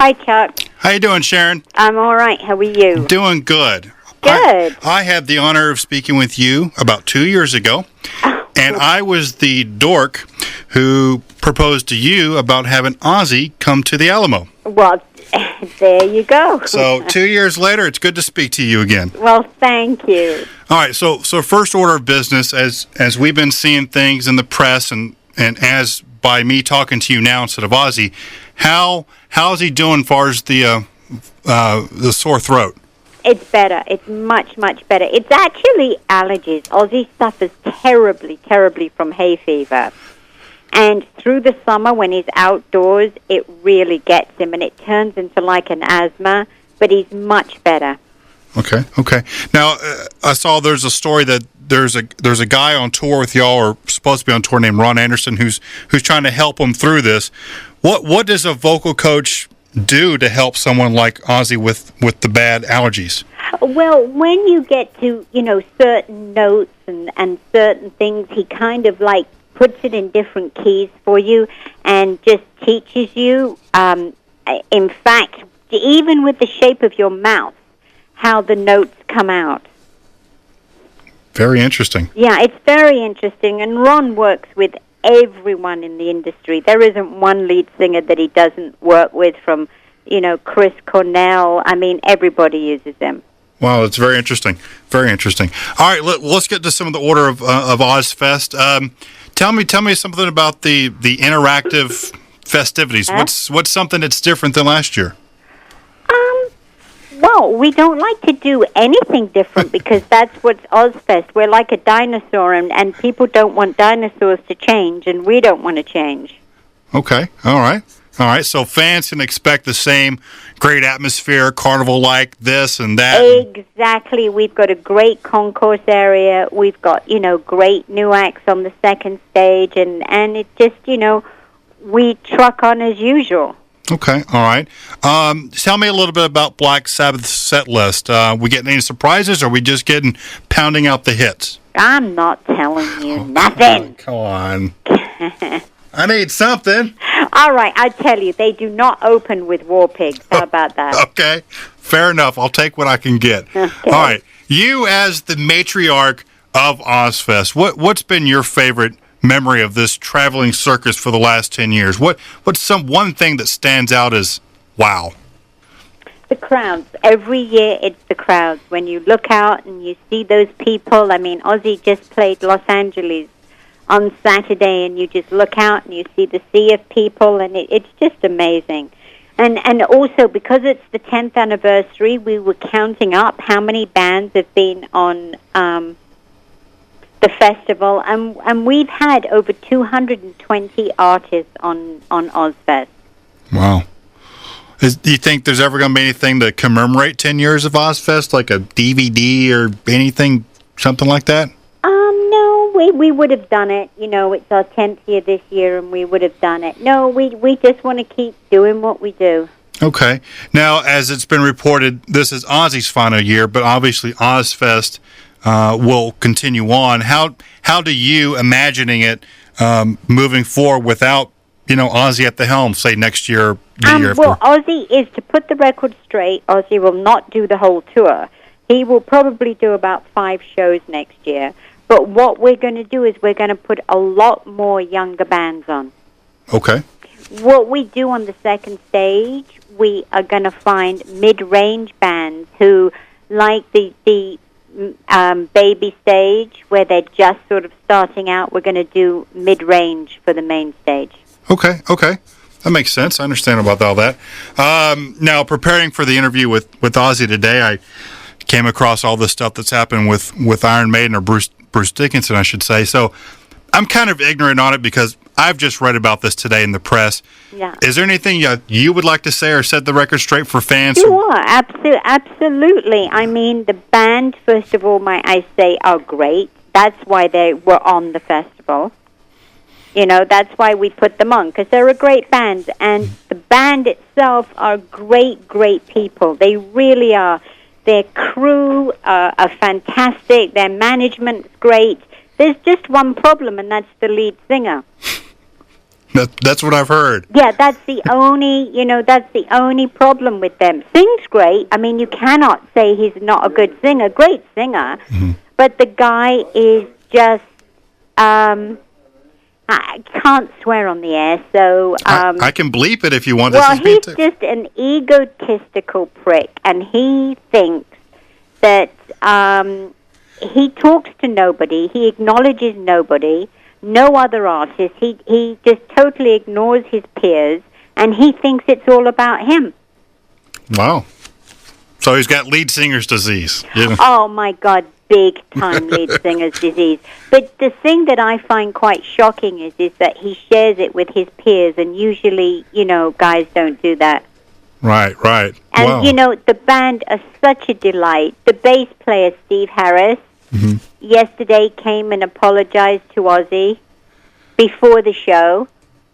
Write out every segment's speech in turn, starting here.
Hi, Chuck. How you doing, Sharon? I'm all right. How are you? Doing good. Good. I had the honor of speaking with you about 2 years ago, and I was the dork who proposed to you about having Ozzy come to the Alamo. Well, there you go. So 2 years later, it's good to speak to you again. Well, thank you. All right, so first order of business, as we've been seeing things in the press, and as by me talking to you now instead of Ozzy, how's he doing as far as the sore throat? It's better. It's much, much better. It's actually allergies. Ozzy suffers terribly, terribly from hay fever. And through the summer when he's outdoors, it really gets him, and it turns into like an asthma, but he's much better. Okay. Now, I saw there's a story that there's a guy on tour with y'all, or supposed to be on tour, named Ron Anderson, who's trying to help him through this. What does a vocal coach do to help someone like Ozzy with the bad allergies? Well, when you get to, certain notes and certain things, he kind of like puts it in different keys for you and just teaches you, in fact, even with the shape of your mouth, how the notes come out. Very interesting. Yeah, it's very interesting, and Ron works with everyone in the industry. There isn't one lead singer that he doesn't work with, from, Chris Cornell. I mean, everybody uses them. Wow, it's very interesting. Very interesting. All right, let's get to some of the order of Ozzfest. Tell me something about the interactive festivities. What's something that's different than last year? Well, we don't like to do anything different because that's what's Ozzfest. We're like a dinosaur, and people don't want dinosaurs to change, and we don't want to change. Okay, all right. So fans can expect the same great atmosphere, carnival-like this and that. Exactly. We've got a great concourse area. We've got, great new acts on the second stage, and it just, we truck on as usual. Okay, all right. Tell me a little bit about Black Sabbath's set list. We getting any surprises, or are we just getting pounding out the hits? I'm not telling you nothing. Come on. I need something. All right, I tell you, they do not open with War Pigs. How about that? Okay, fair enough. I'll take what I can get. Okay. All right, you as the matriarch of Ozzfest, what's been your favorite memory of this traveling circus for the last 10 years? What's one thing that stands out as wow? The crowds. Every year it's the crowds. When you look out and you see those people, I mean, Ozzy just played Los Angeles on Saturday, and you just look out and you see the sea of people, and it's just amazing. And also, because it's the 10th anniversary, we were counting up how many bands have been on the festival, and we've had over 220 artists on Ozzfest. Wow. Do you think there's ever going to be anything to commemorate 10 years of Ozzfest, like a DVD or anything, something like that? No, we would have done it. It's our 10th year this year, and we would have done it. No, we just want to keep doing what we do. Okay. Now, as it's been reported, this is Ozzy's final year, but obviously Ozzfest will continue on. How do you imagining it moving forward without Ozzy at the helm, say next year, the year after? Well, Ozzy is, to put the record straight, Ozzy will not do the whole tour. He will probably do about 5 shows next year. But what we're going to do is we're going to put a lot more younger bands on. Okay. What we do on the second stage, we are going to find mid-range bands who, like the baby stage, where they're just sort of starting out, we're going to do mid-range for the main stage. Okay. That makes sense. I understand about all that. Now, preparing for the interview with Ozzy today, I came across all this stuff that's happened with Iron Maiden, or Bruce Dickinson, I should say. So I'm kind of ignorant on it because I've just read about this today in the press. Yeah. Is there anything you would like to say or set the record straight for fans? Sure, absolutely. I mean, the band, first of all, might I say, are great. That's why they were on the festival. That's why we put them on, because they're a great band. And the band itself are great, great people. They really are. Their crew are fantastic. Their management's great. There's just one problem, and that's the lead singer. That's what I've heard. Yeah, that's the only problem with them. Sings great. I mean, you cannot say he's not a good singer. Great singer. Mm-hmm. But the guy is just, I can't swear on the air, so... I can bleep it if you want. Well, he's just an egotistical prick, and he thinks that he talks to nobody, he acknowledges nobody, no other artist. He just totally ignores his peers, and he thinks it's all about him. Wow. So he's got lead singer's disease. Oh, my God, big-time lead singer's disease. But the thing that I find quite shocking is that he shares it with his peers, and usually, guys don't do that. Right. And, wow. The band are such a delight. The bass player, Steve Harris, mm-hmm. yesterday came and apologized to Ozzy before the show,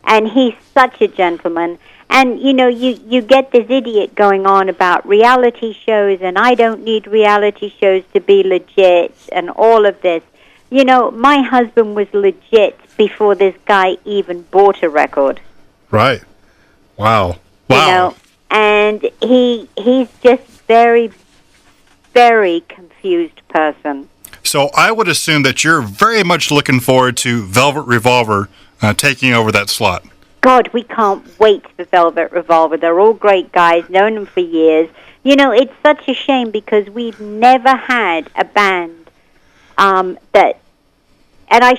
and he's such a gentleman. And, you get this idiot going on about reality shows, and I don't need reality shows to be legit, and all of this. My husband was legit before this guy even bought a record. Right. Wow. And he's just very, very confused person. So I would assume that you're very much looking forward to Velvet Revolver taking over that slot. God, we can't wait for Velvet Revolver. They're all great guys, known them for years. It's such a shame because we've never had a band that... And I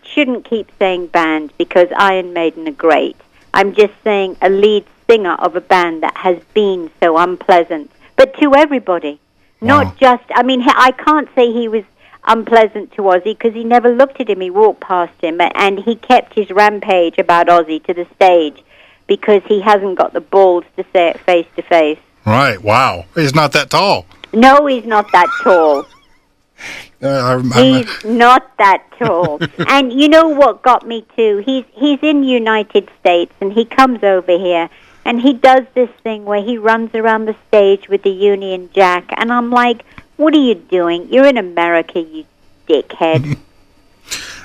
shouldn't keep saying band because Iron Maiden are great. I'm just saying a lead singer of a band that has been so unpleasant. But to everybody. Wow. Not just... I mean, I can't say he was unpleasant to Ozzy because he never looked at him. He walked past him, and he kept his rampage about Ozzy to the stage because he hasn't got the balls to say it face to face. Right. Wow. He's not that tall. No, he's not that tall. He's not that tall. And you know what got me too? He's in United States, and he comes over here, and he does this thing where he runs around the stage with the Union Jack, and I'm like, what are you doing? You're in America, you dickhead.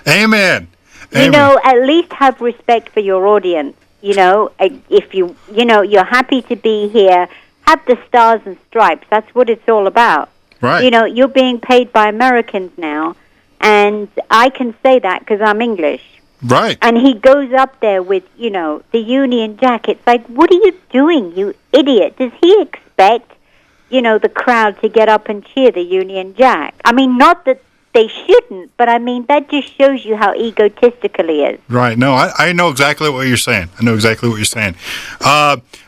Amen. At least have respect for your audience. If you're happy to be here, have the stars and stripes. That's what it's all about. Right. You're being paid by Americans now, and I can say that because I'm English. Right. And he goes up there with, the Union Jack. It's like, what are you doing, you idiot? Does he expect, the crowd to get up and cheer the Union Jack? I mean, not that they shouldn't, but I mean, that just shows you how egotistical he is. Right. No, I know exactly what you're saying.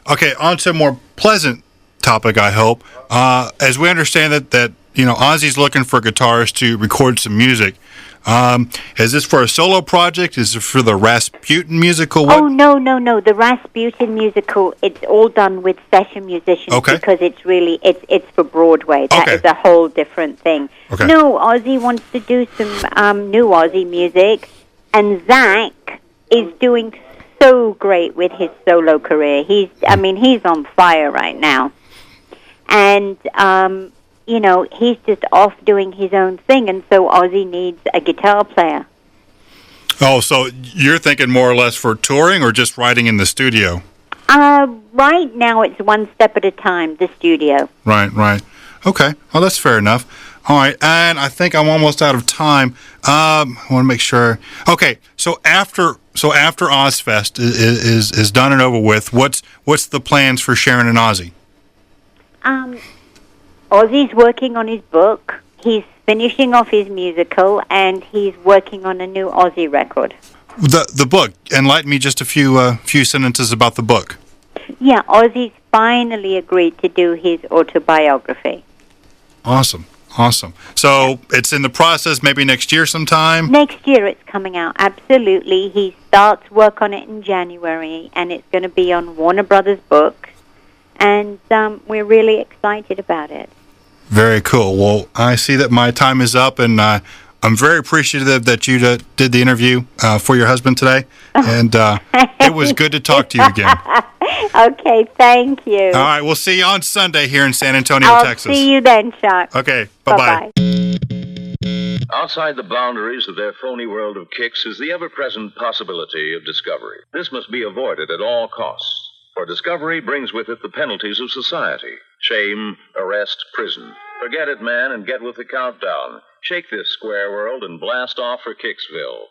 Okay, on to a more pleasant topic, I hope. As we understand that Ozzy's looking for guitarists to record some music. Is this for a solo project? Is it for the Rasputin musical? What? Oh, no. The Rasputin musical, it's all done with session musicians because it's really, it's for Broadway. That is a whole different thing. Okay. No, Ozzy wants to do some new Ozzy music, and Zach is doing so great with his solo career. He's on fire right now. And, he's just off doing his own thing, and so Ozzy needs a guitar player. Oh, so you're thinking more or less for touring or just writing in the studio? Right now it's one step at a time, the studio. Right. Okay, well, that's fair enough. All right, and I think I'm almost out of time. I want to make sure. Okay, so after Ozzfest is done and over with, what's the plans for Sharon and Ozzy? Ozzy's working on his book. He's finishing off his musical, and he's working on a new Ozzy record. The book. Enlighten me just a few sentences about the book. Yeah, Ozzy's finally agreed to do his autobiography. Awesome. So it's in the process, maybe next year sometime? Next year it's coming out, absolutely. He starts work on it in January, and it's going to be on Warner Brothers Books. And we're really excited about it. Very cool. Well, I see that my time is up, and I'm very appreciative that you did the interview for your husband today. And it was good to talk to you again. Okay, thank you. All right, we'll see you on Sunday here in San Antonio, Texas. I'll see you then, Chuck. Okay, bye-bye. Outside the boundaries of their phony world of kicks is the ever-present possibility of discovery. This must be avoided at all costs, for discovery brings with it the penalties of society: shame, arrest, prison. Forget it, man, and get with the countdown. Shake this square world and blast off for Kicksville.